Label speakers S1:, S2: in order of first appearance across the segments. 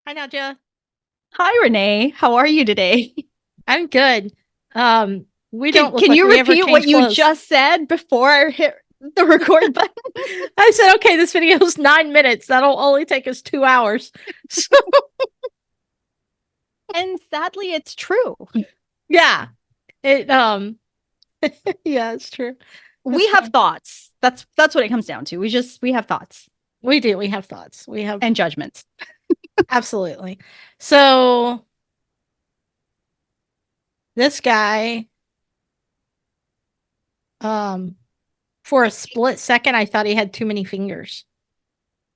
S1: Hi, Nadja.
S2: Hi, Renee. How are you today?
S1: I'm good. We
S2: Can,
S1: don't look
S2: can
S1: like
S2: you
S1: we ever
S2: repeat what
S1: change
S2: you
S1: clothes.
S2: just said before I hit the record button?
S1: I said, okay, this video is 9 minutes. That'll only take us 2 hours. So,
S2: And sadly, it's true.
S1: yeah, it, yeah, it's true.
S2: We
S1: That's
S2: have
S1: fine.
S2: thoughts. That's what it comes down to. We have thoughts
S1: We do. We have thoughts. We have
S2: and judgments.
S1: absolutely. So, this guy, um, for a split second, I thought he had too many fingers.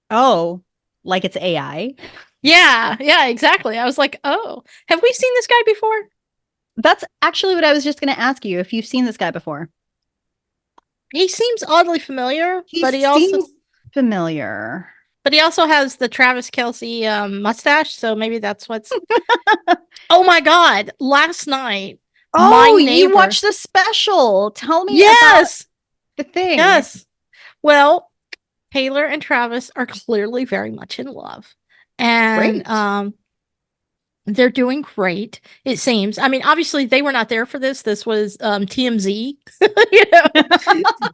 S2: Oh, like it's AI.
S1: Yeah, yeah, exactly. I was like, oh, have we seen this guy before?
S2: That's actually what I was just going to ask you if you've seen this guy before.
S1: He seems oddly familiar,
S2: He
S1: but he also
S2: seems familiar.
S1: But he also has the Travis Kelsey mustache, so maybe that's what's. Oh my God! Last night, my
S2: Oh, you
S1: neighbor.
S2: watched the special. Tell me about
S1: Yes,
S2: the thing.
S1: yes. Well, Taylor and Travis are clearly very much in love, and
S2: Great.
S1: they're doing great. It seems. I mean, obviously they were not there for this. This was TMZ, you know.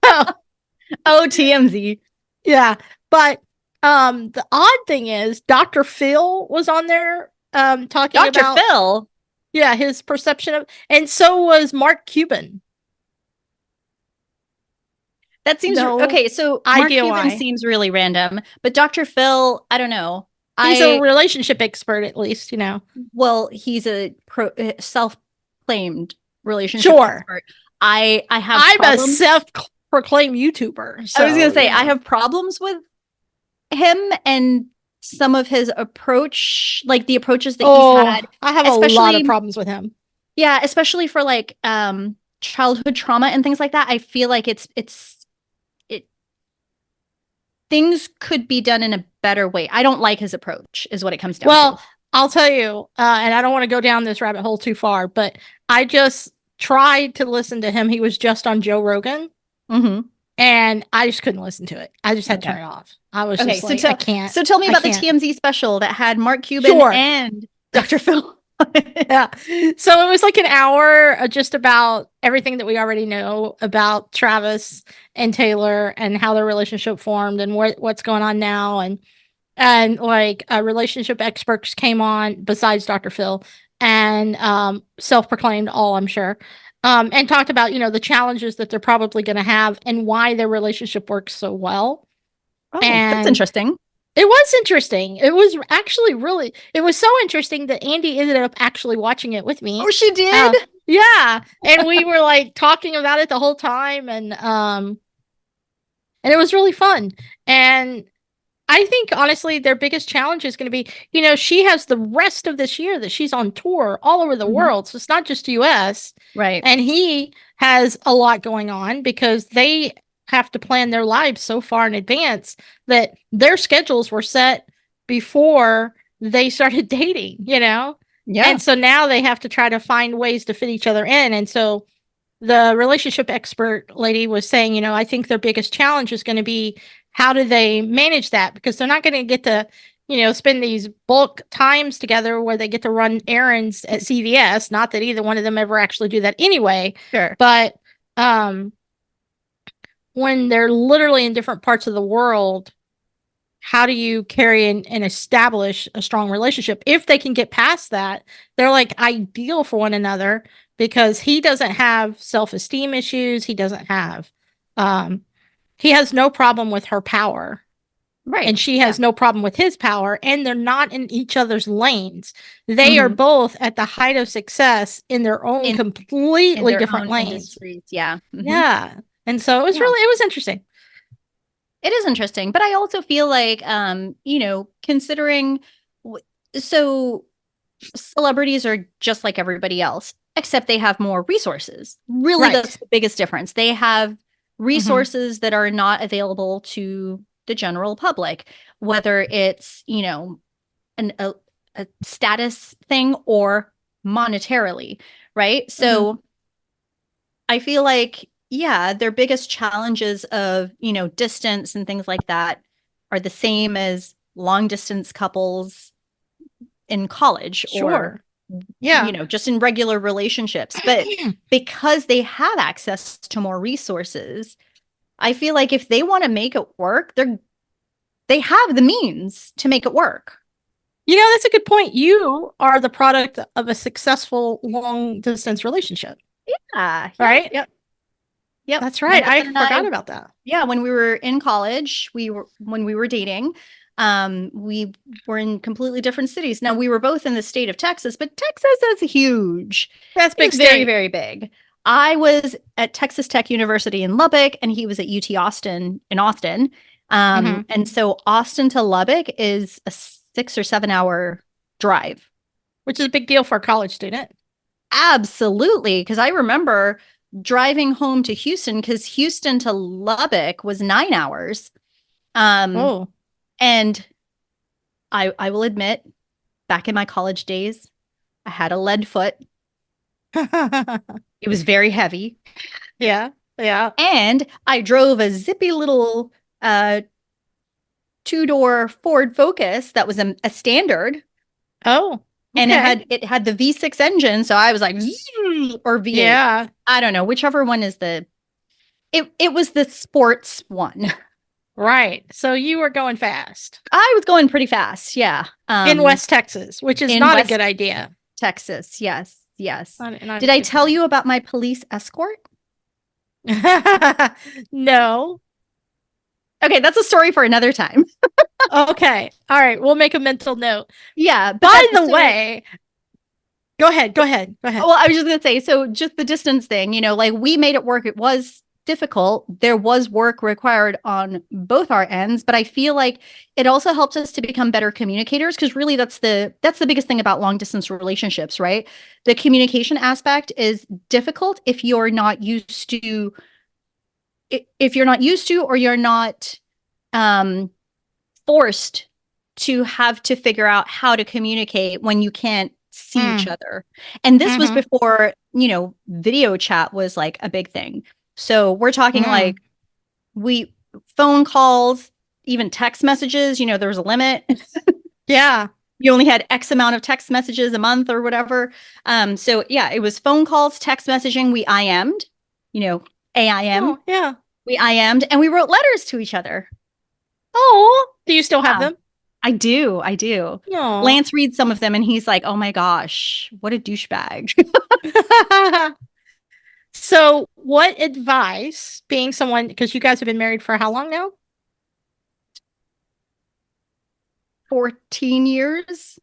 S1: So,
S2: Oh, TMZ.
S1: yeah, but the odd thing is, Dr. Phil was on there talking
S2: Dr.
S1: about.
S2: Phil.
S1: Yeah, his perception of, and so was Mark Cuban.
S2: That seems
S1: No
S2: okay. So Mark
S1: idea
S2: Cuban
S1: why.
S2: seems really random, but Dr. Phil, I don't know.
S1: He's a
S2: I
S1: relationship expert, at least, you know.
S2: well, he's a self-claimed relationship
S1: Sure.
S2: expert. I have
S1: I'm a
S2: problems.
S1: self-proclaimed YouTuber,
S2: I was gonna
S1: so
S2: say
S1: you
S2: I
S1: know.
S2: have problems with him and some of his approach, like the approaches that he's
S1: Oh,
S2: had,
S1: I have a lot of
S2: especially
S1: problems with him.
S2: yeah, especially for like childhood trauma and things like that. I feel like it things could be done in a better way. I don't like his approach, is what it comes down to.
S1: Well, I'll tell you, and I don't want to go down this rabbit hole too far, but I just tried to listen to him. He was just on Joe Rogan,
S2: Hmm.
S1: and I just couldn't listen to it. I just had to
S2: Okay.
S1: turn it off. I was
S2: Okay.
S1: just
S2: So
S1: like, I
S2: tell
S1: can't.
S2: so tell me
S1: I
S2: about the
S1: can't.
S2: TMZ special that had Mark Cuban
S1: Sure.
S2: and Dr. Phil.
S1: Yeah. So it was like an hour just about everything that we already know about Travis and Taylor and how their relationship formed and what's going on now and like relationship experts came on besides Dr. Phil and self-proclaimed all I'm sure. And talked about, the challenges that they're probably going to have and why their relationship works so well.
S2: Oh, that's
S1: And
S2: interesting.
S1: it was interesting. It was actually really it was so interesting that Andy ended up actually watching it with me.
S2: Oh, she did?
S1: Uh yeah, and we were like talking about it the whole time and it was really fun. And I think honestly their biggest challenge is going to be, she has the rest of this year that she's on tour all over the
S2: Hmm.
S1: world. So it's not just US.
S2: Right.
S1: And he has a lot going on because they have to plan their lives so far in advance that their schedules were set before they started dating.
S2: Yeah.
S1: And so now they have to try to find ways to fit each other in. And so the relationship expert lady was saying, I think their biggest challenge is going to be how do they manage that? Because they're not going to get to, spend these bulk times together where they get to run errands at CVS. Not that either one of them ever actually do that anyway,
S2: Sure.
S1: but um, when they're literally in different parts of the world, how do you carry and establish a strong relationship? If they can get past that, they're like ideal for one another because he doesn't have self-esteem issues. Um, he has no problem with her power
S2: Right.
S1: and she
S2: Yeah.
S1: has no problem with his power, and they're not in each other's lanes. They are
S2: Hmm.
S1: both at the height of success in their own
S2: In
S1: completely
S2: their
S1: different
S2: own
S1: lanes.
S2: industries. Yeah. Hmm.
S1: Yeah. And so
S2: Yeah.
S1: it was interesting.
S2: It is interesting, but I also feel like, considering, w- so celebrities are just like everybody else, except they have more resources. Really, that's
S1: Right.
S2: the biggest difference. They have
S1: Hmm.
S2: resources that are not available to the general public, whether it's, an, a status thing or monetarily, right?
S1: Hmm.
S2: So I feel like, yeah, their biggest challenges of, distance and things like that are the same as long distance couples in college or,
S1: Sure. Yeah.
S2: just in regular relationships. But because they have access to more resources, I feel like if they want to make it work, they have the means to make it work.
S1: That's a good point. You are the product of a successful long distance relationship,
S2: Yeah.
S1: right?
S2: Yep.
S1: That's
S2: My
S1: right. I
S2: husband and I,
S1: forgot about that.
S2: yeah, when we were in college, when we were dating, we were in completely different cities. Now we were both in the state of Texas, but Texas is huge.
S1: That's big
S2: It's very,
S1: state.
S2: very big. I was at Texas Tech University in Lubbock, and he was at UT Austin in Austin. And so Austin to Lubbock is a 6 or 7 hour drive.
S1: Which is a big deal for a college student.
S2: Absolutely. Because I remember driving home to Houston, because Houston to Lubbock was 9 hours.
S1: Oh.
S2: And I will admit, back in my college days, I had a lead foot. It was very heavy.
S1: Yeah. Yeah.
S2: And I drove a zippy little two-door Ford Focus that was a standard.
S1: Oh.
S2: And
S1: Okay.
S2: it had the V6 engine, so I was like, or V8.
S1: Yeah.
S2: I don't know, whichever one is it was the sports one.
S1: Right. So you were going fast
S2: I was going pretty fast, yeah.
S1: in West Texas, which is
S2: in
S1: not a
S2: West
S1: good idea.
S2: Texas, yes, yes.
S1: Not
S2: Did
S1: a
S2: I
S1: good
S2: tell
S1: thing.
S2: you about my police escort?
S1: No.
S2: Okay, that's a story for another time.
S1: Okay. All right. We'll make a mental note.
S2: Yeah, but
S1: By the way, go ahead. Go ahead. Go ahead.
S2: well, I was just gonna say, so just the distance thing, like we made it work. It was difficult. There was work required on both our ends, but I feel like it also helps us to become better communicators, because really that's the biggest thing about long distance relationships, right? The communication aspect is difficult if you're not used to or you're not forced to have to figure out how to communicate when you can't see each other. And this was before, video chat was like a big thing. So we're talking like phone calls, even text messages, there was a limit.
S1: Yeah.
S2: You only had X amount of text messages a month or whatever. So yeah, it was phone calls, text messaging. We IM'd, AIM.
S1: Oh, yeah.
S2: We IM'd and we wrote letters to each other.
S1: Oh, do you still have
S2: Yeah.
S1: them?
S2: I do.
S1: No.
S2: Lance reads some of them and he's like, oh my gosh, what a douchebag.
S1: So, what advice, being someone, because you guys have been married for how long now?
S2: 14 years.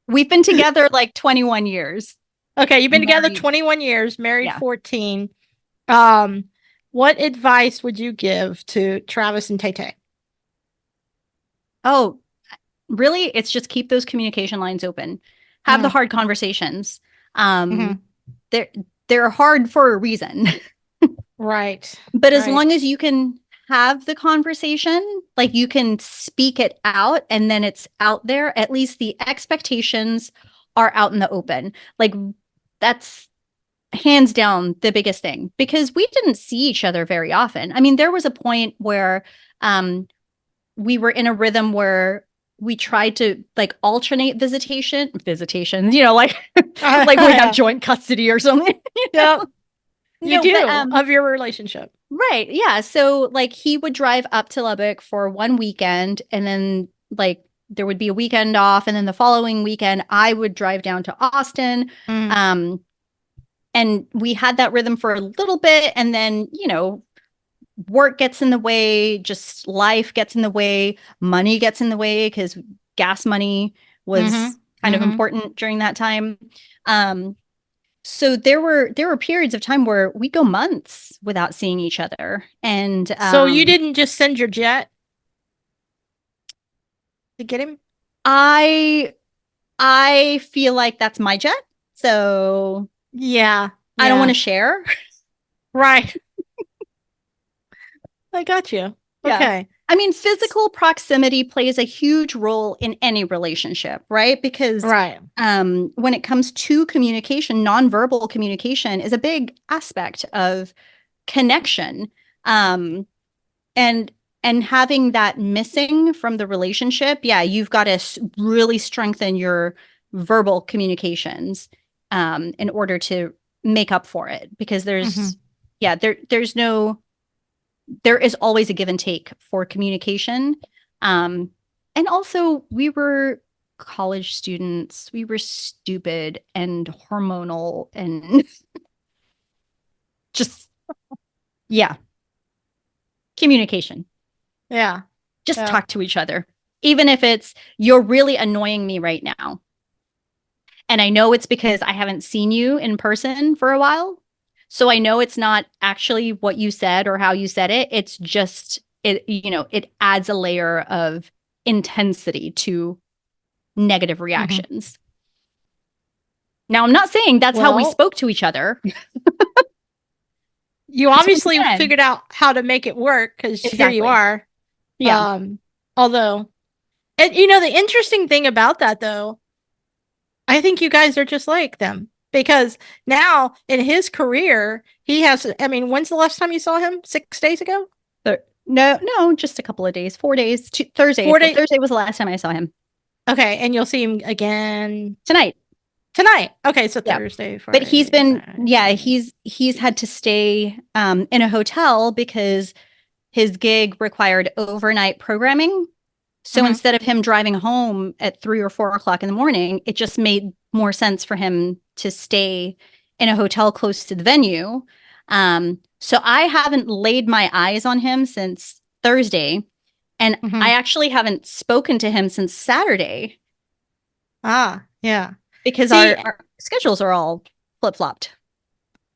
S2: We've been together like 21 years.
S1: Okay, you've been together
S2: Married.
S1: 21 years, married
S2: Yeah.
S1: 14. What advice would you give to Travis and Tay Tay?
S2: Oh, really? It's just keep those communication lines open. Have the hard conversations. They're hard for a reason.
S1: Right.
S2: But as long as you can have the conversation, like you can speak it out and then it's out there, at least the expectations are out in the open. Like that's hands down the biggest thing, because we didn't see each other very often. I mean, there was a point where we were in a rhythm where we tried to like alternate visitations, like like we have joint custody or something.
S1: Yep. You do,
S2: but,
S1: of your relationship.
S2: right. Yeah. So like he would drive up to Lubbock for one weekend, and then like there would be a weekend off, and then the following weekend I would drive down to Austin. And we had that rhythm for a little bit, and then, work gets in the way, just life gets in the way, money gets in the way, because gas money was kind of important during that time. So there were periods of time where we'd go months without seeing each other. And
S1: so you didn't just send your jet to get him?
S2: I feel like that's my jet. So
S1: Yeah.
S2: I don't want to share.
S1: Right. I got you.
S2: Yeah.
S1: Okay.
S2: I mean, physical proximity plays a huge role in any relationship, right? Because when it comes to communication, nonverbal communication is a big aspect of connection. And and having that missing from the relationship, yeah, you've got to really strengthen your verbal communications in order to make up for it, because there is always a give and take for communication. And also, we were college students. We were stupid and hormonal and just, yeah, communication.
S1: Yeah.
S2: Just talk to each other. Even if it's, you're really annoying me right now. And I know it's because I haven't seen you in person for a while. So I know it's not actually what you said or how you said it. It's just, it adds a layer of intensity to negative reactions. Now, I'm not saying that's how we spoke to each other.
S1: You obviously figured out how to make it work, because here you are.
S2: Yeah.
S1: Although, and the interesting thing about that, though, I think you guys are just like them, because now in his career, he has, I mean, when's the last time you saw him? 6 days ago?
S2: No, just a couple of days, 4 days, Thursday.
S1: 4 days.
S2: Thursday was the last time I saw him.
S1: Okay. And you'll see him again
S2: tonight.
S1: Okay. So Thursday.
S2: Friday, but he's been, he's had to stay in a hotel because his gig required overnight programming. So instead of him driving home at 3 or 4 o'clock in the morning, it just made more sense for him to stay in a hotel close to the venue. So I haven't laid my eyes on him since Thursday, and I actually haven't spoken to him since Saturday.
S1: Yeah.
S2: Because our schedules are all flip-flopped.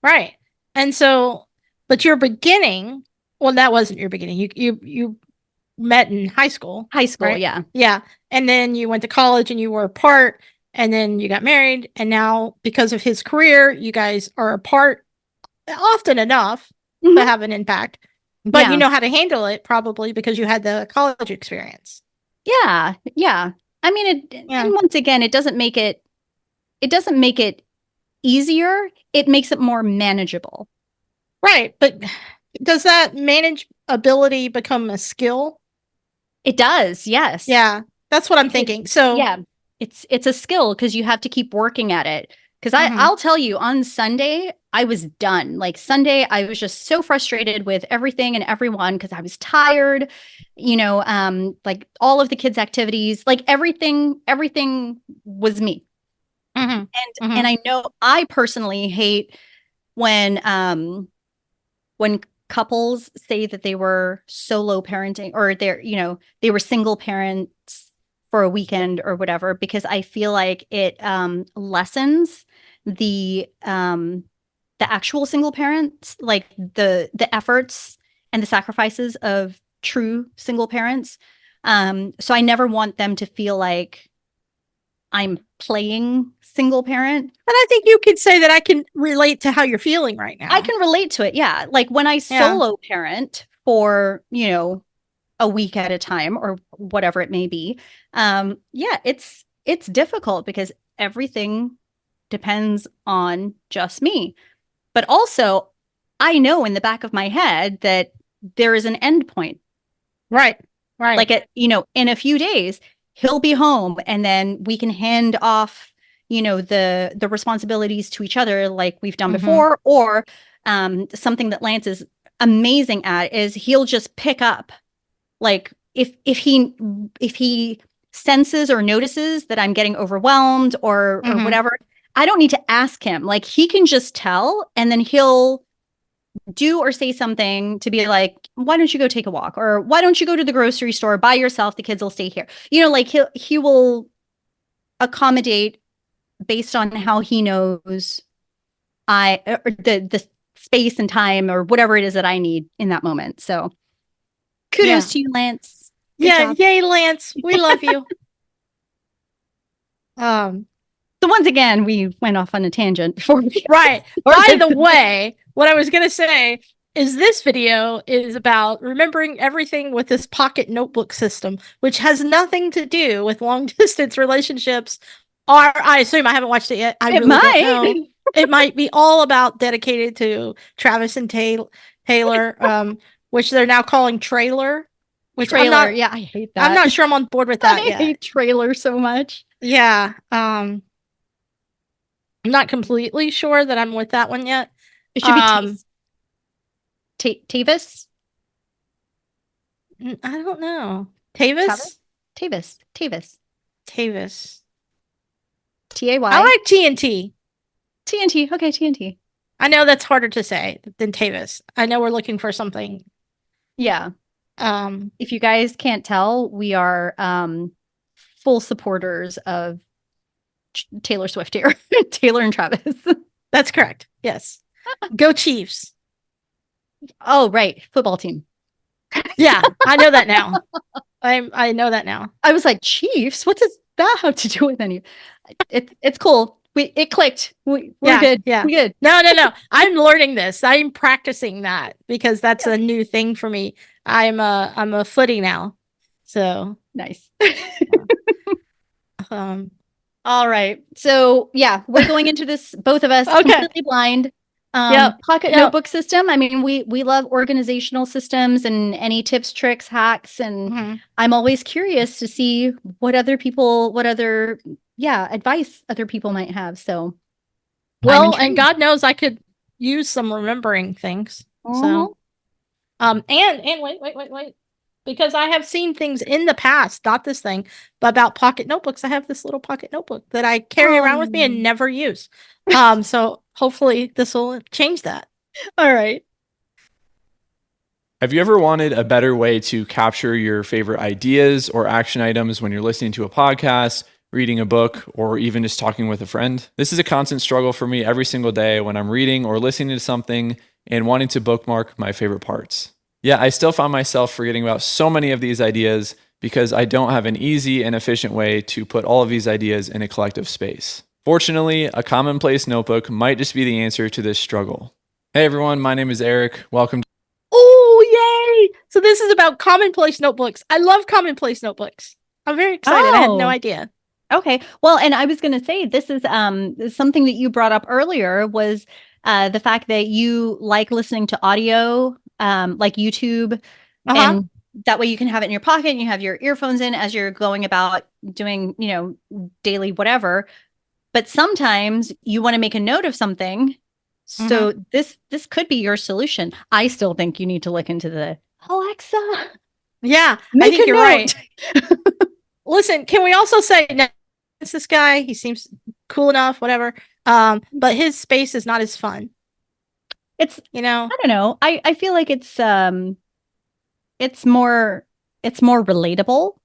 S1: Right. And so, but your beginning, well, that wasn't your beginning. You met in high school. Right?
S2: Yeah.
S1: Yeah. And then you went to college and you were apart, and then you got married. And now, because of his career, you guys are apart often enough to have an impact. But you know how to handle it, probably because you had the college experience.
S2: Yeah. I mean, and once again, it doesn't make it easier. It makes it more manageable.
S1: Right. But does that manageability become a skill?
S2: It does. Yes.
S1: Yeah. That's what I'm thinking. So
S2: yeah, it's a skill, because you have to keep working at it. Because I'll tell you, on Sunday, I was done. Like Sunday, I was just so frustrated with everything and everyone, because I was tired, like all of the kids' activities, like everything was me. And I know I personally hate when couples say that they were solo parenting, or they were single parents for a weekend or whatever, because I feel like it lessens the actual single parents, like the efforts and the sacrifices of true single parents. So I never want them to feel like I'm playing single parent.
S1: And I think you could say that I can relate to how you're feeling right now.
S2: I can relate to it. Yeah. Like when I solo parent for, a week at a time or whatever it may be. It's difficult because everything depends on just me. But also, I know in the back of my head that there is an end point.
S1: Right.
S2: Like in a few days, he'll be home, and then we can hand off, the responsibilities to each other like we've done before. Or something that Lance is amazing at is he'll just pick up. Like if he senses or notices that I'm getting overwhelmed or whatever, I don't need to ask him. Like he can just tell, and then he'll do or say something to be like, why don't you go take a walk? Or why don't you go to the grocery store by yourself? The kids will stay here. Like he will accommodate based on how he knows the space and time or whatever it is that I need in that moment. So kudos to you, Lance. Good job.
S1: Yay, Lance. We love you.
S2: So once again, we went off on a tangent before we
S1: right. By the way, what I was going to say is this video is about remembering everything with this pocket notebook system, which has nothing to do with long distance relationships. Or I assume, I haven't watched it yet. I really don't know. It might be all about dedicated to Travis and Taylor, which they're now calling Trailer. which
S2: Trailer. Yeah, I hate that.
S1: I'm not sure I'm on board with that
S2: I
S1: yet.
S2: hate trailer so much.
S1: Yeah. I'm not completely sure that I'm with that one yet.
S2: It should be Tavis.
S1: I don't know.
S2: Tavis.
S1: Tavis?
S2: Tavis.
S1: Tavis.
S2: Tay.
S1: I like TNT.
S2: TNT. Okay, TNT.
S1: I know that's harder to say than Tavis. I know we're looking for something.
S2: Yeah. If you guys can't tell, we are full supporters of Taylor Swift here. Taylor and Travis.
S1: That's correct. Yes. Go Chiefs.
S2: Oh, right. Football team.
S1: Yeah, I know that now. I know that now.
S2: I was like, Chiefs? What does that have to do with any? It's cool. It clicked. We're good.
S1: Yeah.
S2: We're good.
S1: No. I'm learning this. I'm practicing that because that's a new thing for me. I'm a footy now. So
S2: nice.
S1: um
S2: All right. So yeah, we're going into this, both of us, completely blind. Pocket notebook system. I mean, we love organizational systems and any tips, tricks, hacks, and I'm always curious to see what other advice other people might have. So,
S1: well, and God knows I could use some remembering things. So, and wait. Because I have seen things in the past, not this thing, but about pocket notebooks. I have this little pocket notebook that I carry around with me and never use. So hopefully this will change that.
S2: All right.
S3: Have you ever wanted a better way to capture your favorite ideas or action items when you're listening to a podcast, reading a book, or even just talking with a friend? This is a constant struggle for me every single day when I'm reading or listening to something and wanting to bookmark my favorite parts. Yeah, I still find myself forgetting about so many of these ideas because I don't have an easy and efficient way to put all of these ideas in a collective space. Fortunately, a Commonplace notebook might just be the answer to this struggle. Hey everyone, my name is Eric. Welcome to
S1: Oh, yay! So this is about Commonplace notebooks. I love Commonplace notebooks. I'm very excited. I had no idea.
S2: Okay. Well, and I was going to say, this is something that you brought up earlier was the fact that you like listening to audio, like YouTube, and that way you can have it in your pocket and you have your earphones in as you're going about doing, daily whatever. But sometimes you want to make a note of something. So this could be your solution. I still think you need to look into the Alexa.
S1: Yeah, I think you're right. Listen, can we also say it's this guy? He seems cool enough, whatever. But his space is not as fun.
S2: It's I don't know. I feel like it's more relatable.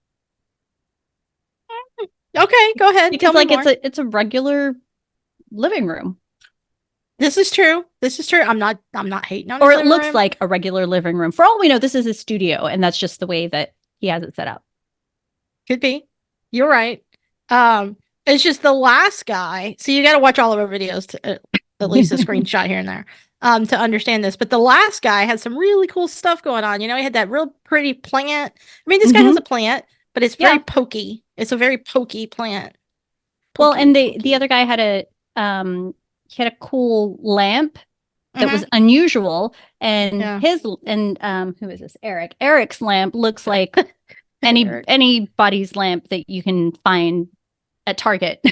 S1: Okay, go ahead.
S2: Because like it's a regular living room.
S1: This is true. I'm not hating on it.
S2: Or it looks like a regular living room. For all we know, this is a studio, and that's just the way that he has it set up.
S1: Could be. You're right. It's just the last guy. So you got to watch all of our videos to at least a screenshot here and there to understand this. But the last guy had some really cool stuff going on. He had that real pretty plant. I mean, this guy has a plant, but it's very pokey. It's a very pokey plant.
S2: Well, and the other guy had he had a cool lamp that was unusual, and who is this? Eric. Eric's lamp looks like anybody's lamp that you can find at Target.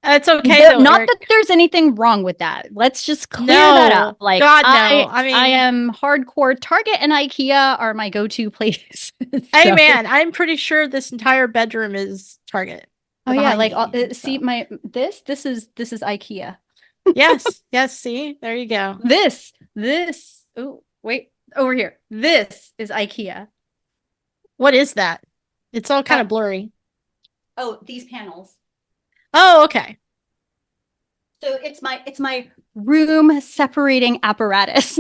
S1: It's okay though,
S2: not that there's anything wrong with that. Let's just clear that up. Like, God, no. I mean, I am hardcore. Target and IKEA are my go-to places.
S1: Hey man, I'm pretty sure this entire bedroom is Target.
S2: Oh yeah, like see this is IKEA.
S1: yes. See, there you go.
S2: This. Oh wait, over here. This is IKEA.
S1: What is that? It's all kind of blurry.
S2: Oh, these panels.
S1: Oh, okay.
S2: So it's my room separating apparatus.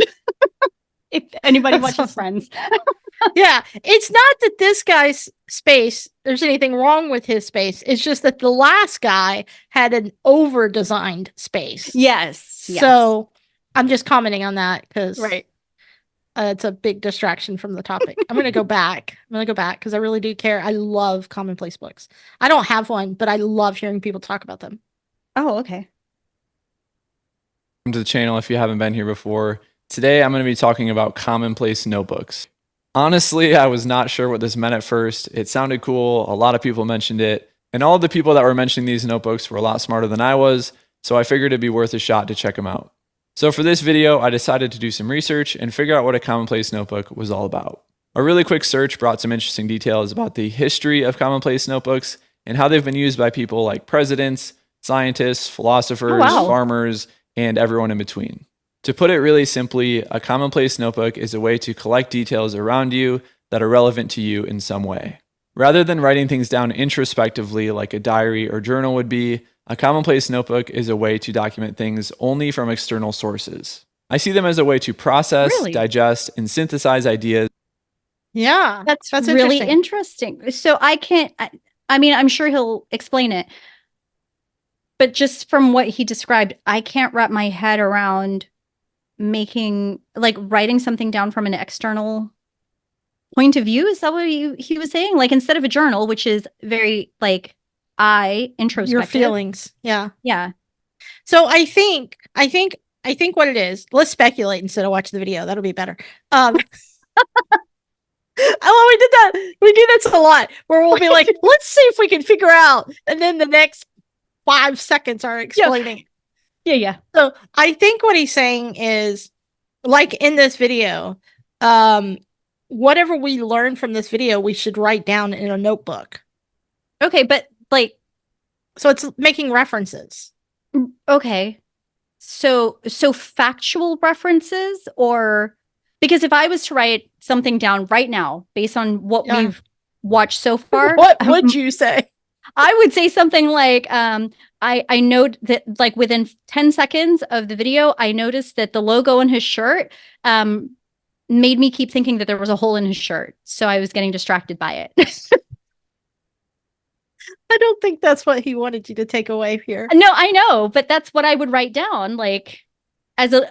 S2: If anybody watches Friends.
S1: Yeah, it's not that this guy's space, there's anything wrong with his space. It's just that the last guy had an over-designed space.
S2: Yes.
S1: So I'm just commenting on that because it's a big distraction from the topic. I'm going to go back. Because I really do care. I love Commonplace books. I don't have one, but I love hearing people talk about them.
S2: Oh, okay.
S3: Welcome to the channel if you haven't been here before. Today I'm going to be talking about Commonplace notebooks. Honestly, I was not sure what this meant at first. It sounded cool. A lot of people mentioned it. And all the people that were mentioning these notebooks were a lot smarter than I was, so I figured it'd be worth a shot to check them out. So for this video, I decided to do some research and figure out what a Commonplace notebook was all about. A really quick search brought some interesting details about the history of Commonplace notebooks and how they've been used by people like presidents, scientists, philosophers,
S2: wow.
S3: farmers, and everyone in between. To put it really simply, a Commonplace notebook is a way to collect details around you that are relevant to you in some way. Rather than writing things down introspectively like a diary or journal would be, a Commonplace notebook is a way to document things only from external sources. I see them as a way to process,
S2: Really?
S3: digest, and synthesize ideas.
S1: Yeah,
S2: That's really
S1: interesting.
S2: interesting. So I can't, I mean, I'm sure he'll explain it, but just from what he described, I can't wrap my head around writing something down from an external point of view. Is that what he was saying? Like, instead of a journal, which is very introspective.
S1: Your feelings. Yeah.
S2: Yeah.
S1: So I think what it is, let's speculate instead of watch the video. That'll be better. Oh, we do that a lot where we'll be like, let's see if we can figure out. And then the next 5 seconds are explaining.
S2: Yeah.
S1: So I think what he's saying is, like in this video, whatever we learn from this video, we should write down in a notebook.
S2: Okay, but
S1: so it's making references.
S2: Okay. So factual references, or because if I was to write something down right now based on what we've watched so far,
S1: what would you say?
S2: I would say something like, I note that within 10 seconds of the video, I noticed that the logo on his shirt made me keep thinking that there was a hole in his shirt. So I was getting distracted by it.
S1: I don't think that's what he wanted you to take away here.
S2: No, I know, but that's what I would write down, as a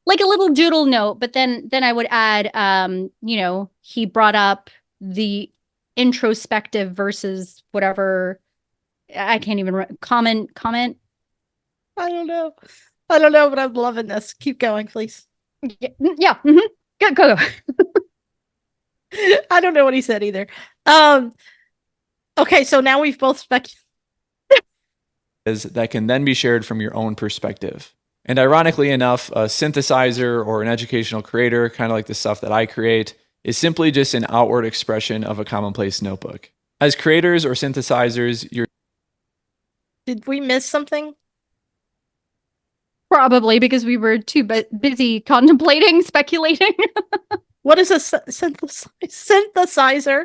S2: little doodle note. But then I would add, he brought up the introspective versus whatever. I can't even comment.
S1: I don't know, but I'm loving this. Keep going, please.
S2: Yeah. Mm-hmm. Go.
S1: I don't know what he said either. Okay, so now we've both speculated.
S3: That can then be shared from your own perspective. And ironically enough, a synthesizer or an educational creator, kind of like the stuff that I create, is simply just an outward expression of a Commonplace notebook. As creators or synthesizers,
S1: Did we miss something?
S2: Probably because we were too busy contemplating, speculating.
S1: What is a synthesizer?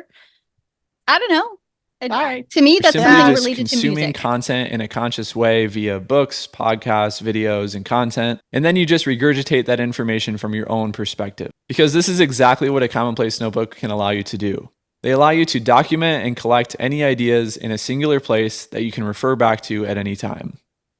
S2: I don't know.
S1: All right.
S2: To me, that's
S3: simply
S2: something
S3: just
S2: related to
S3: consuming
S2: music.
S3: content in a conscious way via books, podcasts, videos, and content. And then you just regurgitate that information from your own perspective. Because this is exactly what a Commonplace notebook can allow you to do. They allow you to document and collect any ideas in a singular place that you can refer back to at any time.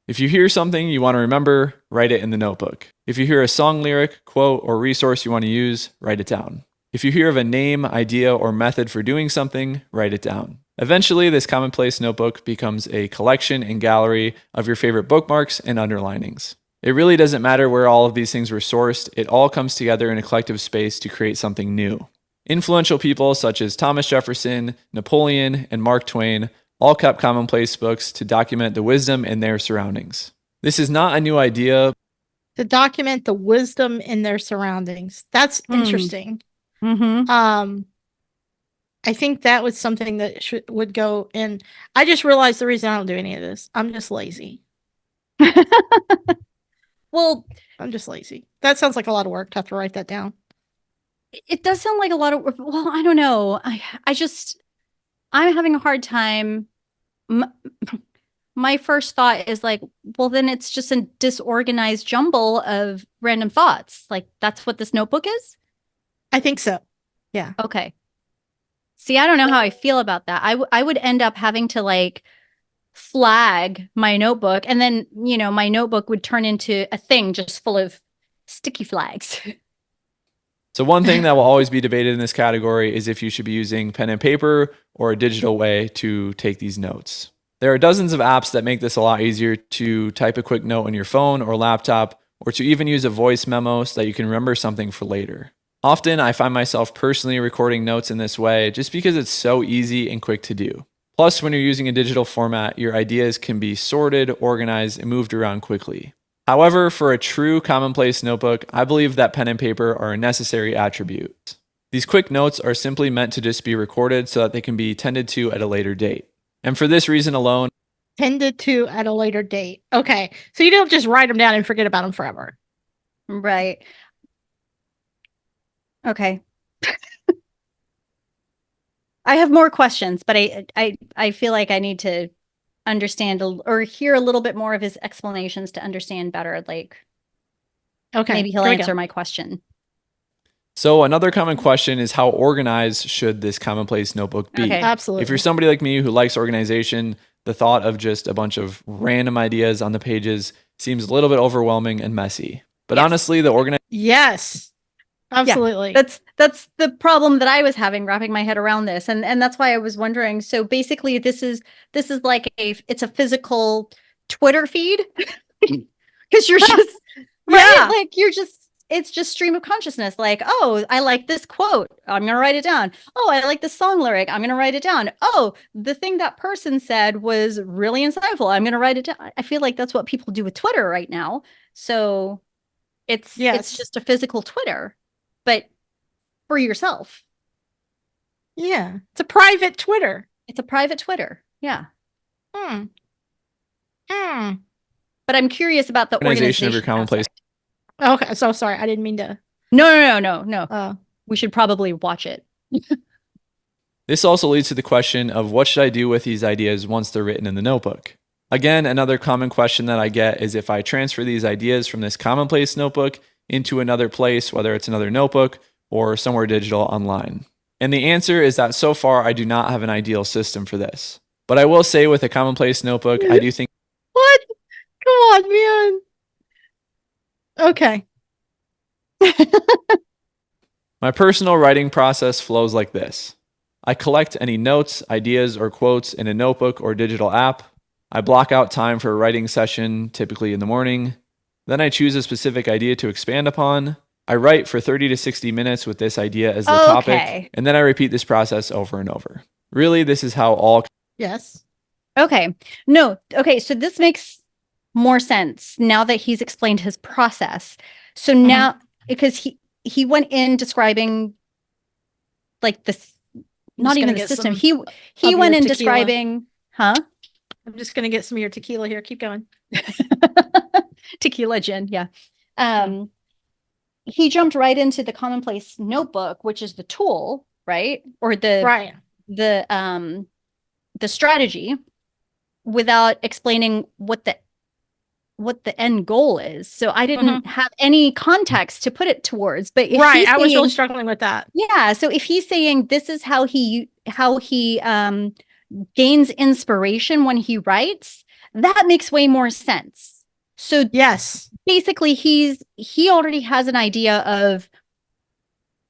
S3: If you hear something you want to remember, write it in the notebook. If you hear a song lyric, quote, or resource you want to use, write it down. If you hear of a name, idea, or method for doing something, write it down. Eventually, this Commonplace notebook becomes a collection and gallery of your favorite bookmarks and underlinings. It really doesn't matter where all of these things were sourced, it all comes together in a collective space to create something new. Influential people such as Thomas Jefferson, Napoleon, and Mark Twain all kept Commonplace books to document the wisdom in their surroundings. This is not a new idea.
S1: To document the wisdom in their surroundings. That's interesting.
S2: Mm-hmm.
S1: I think that was something that would go in. I just realized the reason I don't do any of this. I'm just lazy.
S2: Well,
S1: I'm just lazy. That sounds like a lot of work to have to write that down.
S2: it does sound like a lot of work. Well, I don't know. I'm having a hard time. My first thought is well, then it's just a disorganized jumble of random thoughts. That's what this notebook is?
S1: I think so. Yeah.
S2: Okay. See, I don't know how I feel about that. I would end up having to flag my notebook, and then, my notebook would turn into a thing just full of sticky flags.
S3: So one thing that will always be debated in this category is if you should be using pen and paper or a digital way to take these notes. There are dozens of apps that make this a lot easier to type a quick note on your phone or laptop, or to even use a voice memo so that you can remember something for later. Often I find myself personally recording notes in this way just because it's so easy and quick to do. Plus, when you're using a digital format, your ideas can be sorted, organized, and moved around quickly. However, for a true commonplace notebook, I believe that pen and paper are a necessary attribute. These quick notes are simply meant to just be recorded so that they can be tended to at a later date. And for this reason alone,
S1: Tended to at a later date. Okay. So you don't just write them down and forget about them forever.
S2: Right. Okay. I have more questions, but I feel like I need to understand or hear a little bit more of his explanations to understand better. Like,
S1: Okay.
S2: maybe he'll
S1: here we go.
S2: answer my question.
S3: So another common question is, how organized should this commonplace notebook be?
S2: Okay.
S1: Absolutely.
S3: If you're somebody like me who likes organization, the thought of just a bunch of random ideas on the pages seems a little bit overwhelming and messy. But
S2: Yes.
S3: honestly, the organization
S1: Yes. Absolutely.
S2: That's the problem that I was having wrapping my head around this. And that's why I was wondering. So basically this is like it's a physical Twitter feed. Because you're just right,
S1: Yeah.
S2: like it's just stream of consciousness. Like, oh, I like this quote, I'm gonna write it down. Oh, I like this song lyric, I'm gonna write it down. Oh, the thing that person said was really insightful, I'm gonna write it down. I feel like that's what people do with Twitter right now. So it's
S1: Yes.
S2: just a physical Twitter, but for yourself.
S1: Yeah. It's a private Twitter.
S2: It's a private Twitter. Yeah.
S1: Hmm.
S2: But I'm curious about the
S3: organization of your commonplace.
S2: aspect.
S1: Okay. So sorry. I didn't mean to.
S2: No. We should probably watch it.
S3: This also leads to the question of, what should I do with these ideas once they're written in the notebook? Again, another common question that I get is, if I transfer these ideas from this commonplace notebook into another place, whether it's another notebook or somewhere digital online. And the answer is that so far I do not have an ideal system for this. But I will say, with a commonplace notebook, I do think...
S1: What? Come on, man. Okay.
S3: My personal writing process flows like this. I collect any notes, ideas, or quotes in a notebook or digital app. I block out time for a writing session, typically in the morning. Then I choose a specific idea to expand upon. I write for 30 to 60 minutes with this idea as the topic, and then I repeat this process over and over. Really, this is how all...
S1: Yes.
S2: Okay. No. Okay. So this makes more sense now that he's explained his process. So now, because he went in describing like this, not even the system. He went in describing, huh?
S1: I'm just going to get some of your tequila here. Keep going.
S2: Tequila gin. Yeah. He jumped right into the commonplace notebook, which is the tool, right? Or the strategy, without explaining what the end goal is. So I didn't have any context to put it towards. But if
S1: I was really struggling with that.
S2: Yeah. So if he's saying this is how he gains inspiration when he writes, that makes way more sense. So
S1: yes,
S2: basically he already has an idea of,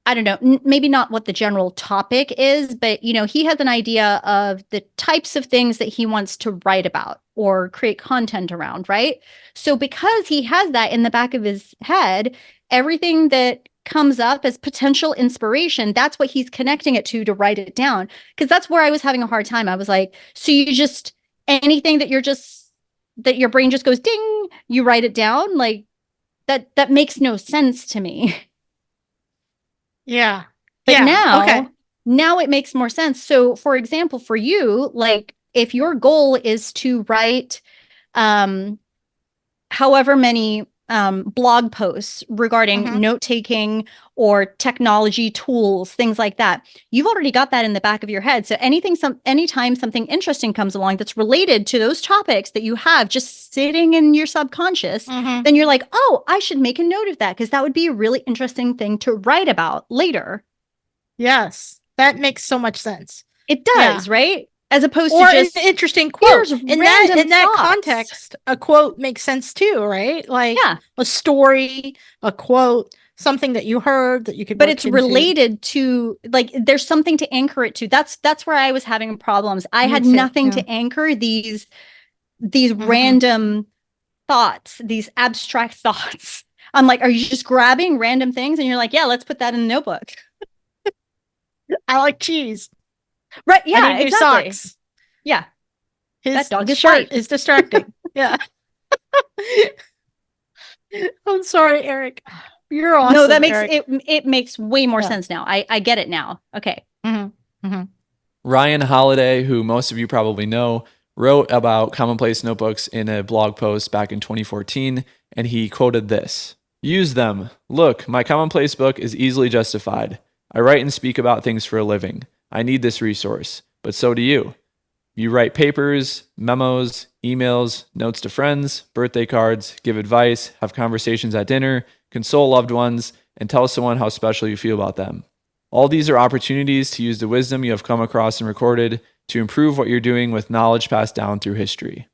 S2: I don't know, maybe not what the general topic is, but he has an idea of the types of things that he wants to write about or create content around, right? So because he has that in the back of his head, everything that comes up as potential inspiration, that's what he's connecting it to write it down. Because that's where I was having a hard time. I was like, so you just, anything that that your brain just goes ding, you write it down? Like that makes no sense to me.
S1: Yeah.
S2: But now it makes more sense. So for example, for you, like if your goal is to write however many blog posts regarding note-taking or technology tools, things like that, you've already got that in the back of your head. So anytime something interesting comes along that's related to those topics that you have just sitting in your subconscious, then you're like, oh, I should make a note of that because that would be a really interesting thing to write about later.
S1: Yes, that makes so much sense.
S2: It does, right? As opposed
S1: to
S2: just
S1: an interesting quote. In that context, a quote makes sense too, right? Like a story, a quote, something that you heard that you could.
S2: But it's related to, like, there's something to anchor it to. That's where I was having problems. I had nothing to anchor these random thoughts, these abstract thoughts. I'm like, are you just grabbing random things? And you're like, yeah, let's put that in the notebook.
S1: I like cheese.
S2: Right.
S1: I
S2: Yeah,
S1: need new
S2: exactly.
S1: socks.
S2: Yeah.
S1: His
S2: That dog is
S1: shirt
S2: white.
S1: is distracting. Yeah. I'm sorry, Eric. You're awesome.
S2: No, that makes
S1: Eric.
S2: it makes way more
S1: Yeah.
S2: sense now. I get it now. Okay.
S3: Ryan Holiday, who most of you probably know, wrote about Commonplace notebooks in a blog post back in 2014, and he quoted this: "Use them. Look, my Commonplace book is easily justified. I write and speak about things for a living. I need this resource, but so do you. You write papers, memos, emails, notes to friends, birthday cards, give advice, have conversations at dinner, console loved ones, and tell someone how special you feel about them. All these are opportunities to use the wisdom you have come across and recorded to improve what you're doing with knowledge passed down through history."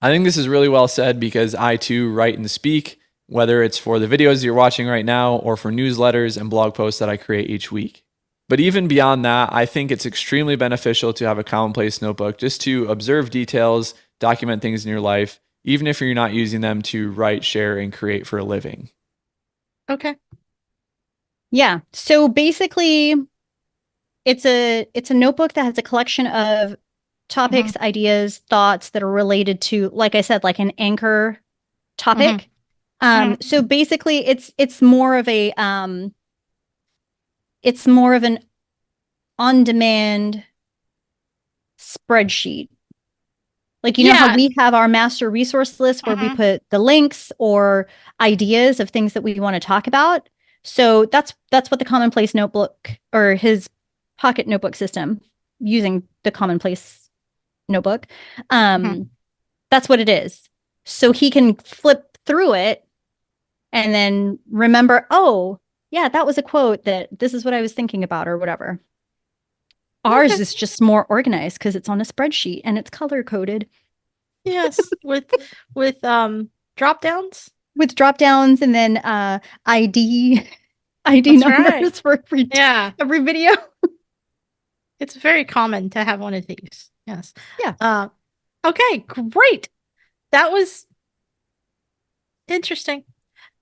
S3: I think this is really well said because I too write and speak, whether it's for the videos you're watching right now or for newsletters and blog posts that I create each week. But even beyond that, I think it's extremely beneficial to have a Commonplace notebook just to observe details, document things in your life, even if you're not using them to write, share, and create for a living.
S1: Okay.
S2: Yeah. So basically it's a notebook that has a collection of topics, ideas, thoughts that are related to, like I said, like an anchor topic. So basically it's more of an on-demand spreadsheet. Like, you know how we have our master resource list where we put the links or ideas of things that we want to talk about. So that's what the Commonplace notebook, or his pocket notebook system using the Commonplace notebook, that's what it is. So he can flip through it and then remember, oh, yeah, that was a quote, that this is what I was thinking about, or whatever. Ours is just more organized because it's on a spreadsheet and it's color coded.
S1: Yes, with drop downs.
S2: With drop downs and then ID
S1: That's
S2: numbers
S1: right.
S2: for every video.
S1: It's very common to have one of these. Yes.
S2: Yeah.
S1: Okay, great. That was interesting.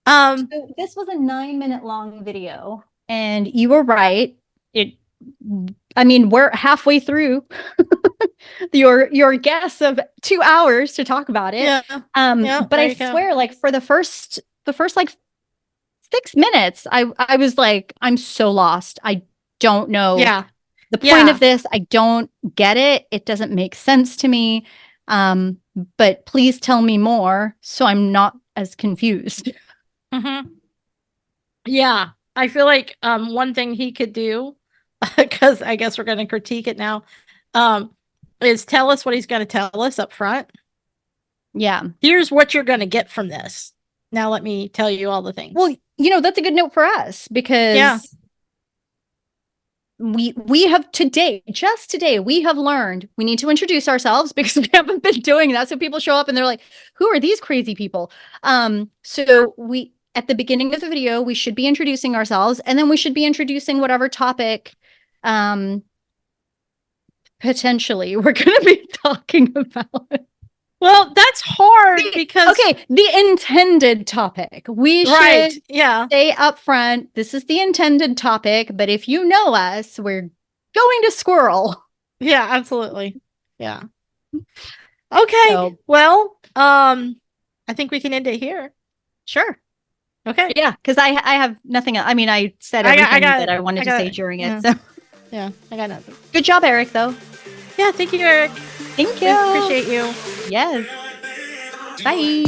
S2: So this was a 9-minute long video, and you were right. We're halfway through your guess of 2 hours to talk about it.
S1: Yeah.
S2: But I swear, like, for the first like 6 minutes, I was like, I'm so lost. I don't know the point of this. I don't get it. It doesn't make sense to me. But please tell me more so I'm not as confused.
S1: Yeah, I feel like one thing he could do, because I guess we're going to critique it now, is tell us what he's going to tell us up front.
S2: Yeah.
S1: Here's what you're going to get from this. Now let me tell you all the things.
S2: Well, that's a good note for us, because we have just today, we have learned we need to introduce ourselves, because we haven't been doing that. So people show up and they're like, who are these crazy people? So at the beginning of the video, we should be introducing ourselves, and then we should be introducing whatever topic potentially we're going to be talking about.
S1: Well, that's hard because
S2: the intended topic. We should say up front, this is the intended topic, but if you know us, we're going to squirrel.
S1: Yeah, absolutely. Yeah. Okay. Well, I think we can end it here.
S2: Sure.
S1: Okay.
S2: Yeah, because I have nothing else. I mean, I said everything that I wanted to say during it. So
S1: yeah, I got nothing.
S2: Good job, Eric, though.
S1: Yeah, thank you, Eric.
S2: Thank you.
S1: I appreciate you.
S2: Yes. Bye.